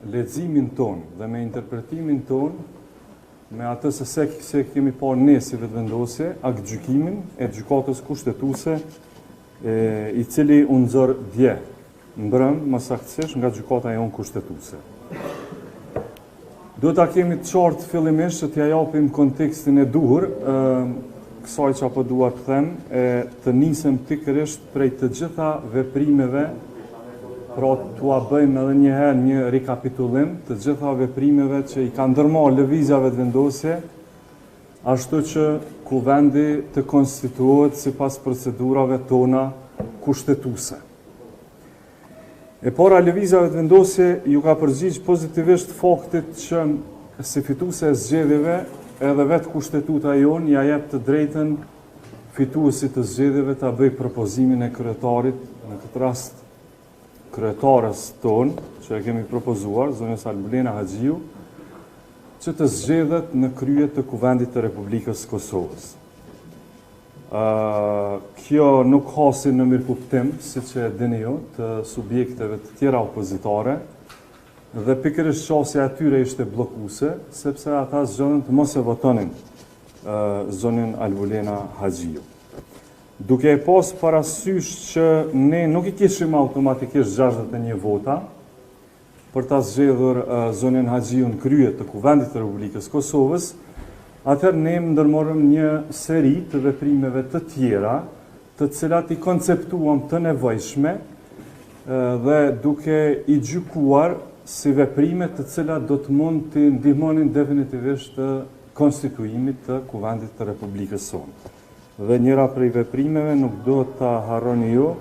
leximin ton dhe me interpretimin ton, me atë se kemi parë ne si vetëvendosje, aktgjykimin e gjykatës kushtetuese, i cili u nxor dje, mbrëm, më saktësisht nga gjykata jonë kushtetuese. Do ta kemi të qartë fillimisht që t'ja japim kontekstin e duhur, kësaj që apo dua të them, të nisem pikërisht prej të gjitha veprimeve, pra t'ua bëjmë edhe njëherë një rikapitullim të gjitha veprimeve që i ka ndërmarrë lëvizja vetëvendosje, ashtu që kuvendi të konstituohet sipas procedurave tona kushtetuese. E para, lëvizja vetëvendosje ju ka përgjigj pozitivisht faktit që si fituese e zgjedhjeve edhe vetë kushtetuta jonë ja jep të drejtën fituesit të zgjedhjeve ta bëj propozimin e kryetarit, në këtë rast kryetarës tonë, që e kemi propozuar, zonjës Albulena Haxhiu, që të zgjedhet në krye të Kuvendit të Republikës Kosovës. Kjo nuk hasi në mirëkuptim, siç e dini ju, të subjekteve të tjera opozitare, dhe pikërisht qasja e tyre ishte bllokuese, sepse ata zgjonin të mos e votonin zonjën Albulena Haxhiu. Duke e pas parasysh që ne nuk i kishim automatikisht 61 vota për ta zgjedhur zonjën Haxhiu në krye të Kuvendit të Republikës Kosovës, atëherë ne ndërmorëm një seri të veprimeve të tjera, të cilat i konceptuam të nevojshme dhe duke i gjykuar si veprime të cilat do të mund të ndihmonin definitivisht të konstituimit të Kuvendit të Republikës sonë. Dhe njëra prej veprimeve, nuk do të harroni ju,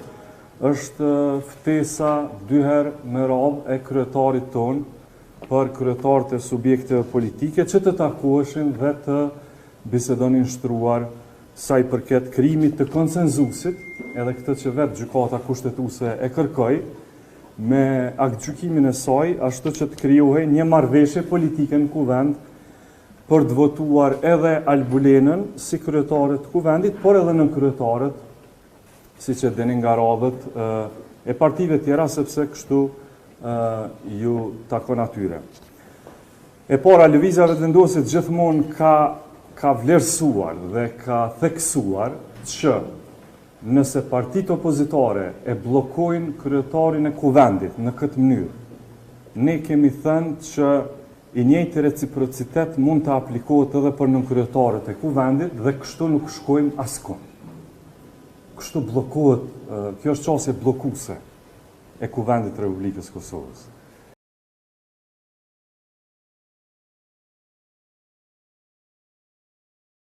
është ftesa 2 herë me radhë e kryetarit tonë për kryetarët e subjekteve politike që të takoheshin dhe të bisedonin shtruar sa i përket krijimit të konsenzusit, edhe këtë që vetë gjykata kushtetuese e kërkoi, me aktgjykimin e saj, ashtu që të krijohej një marrëveshje politike në kuvend për të votuar edhe Albulenën si kryetare të kuvendit, por edhe në kryetarët, siç e dini nga radhët e partive tjera, sepse kështu ju takon atyre. E para, lëvizja vetëvendosje gjithmonë ka vlerësuar dhe ka theksuar që nëse partitë opozitare e bllokojnë kryetarin e kuvendit në këtë mënyrë, ne kemi thënë që i njëjti reciprocitet mund të aplikohet edhe për nënkryetaret e kuvendit dhe kështu nuk shkojmë askund. Kështu bllokohet, kjo është çështje bllokuese e Kuvendit të Republikës Kosovës.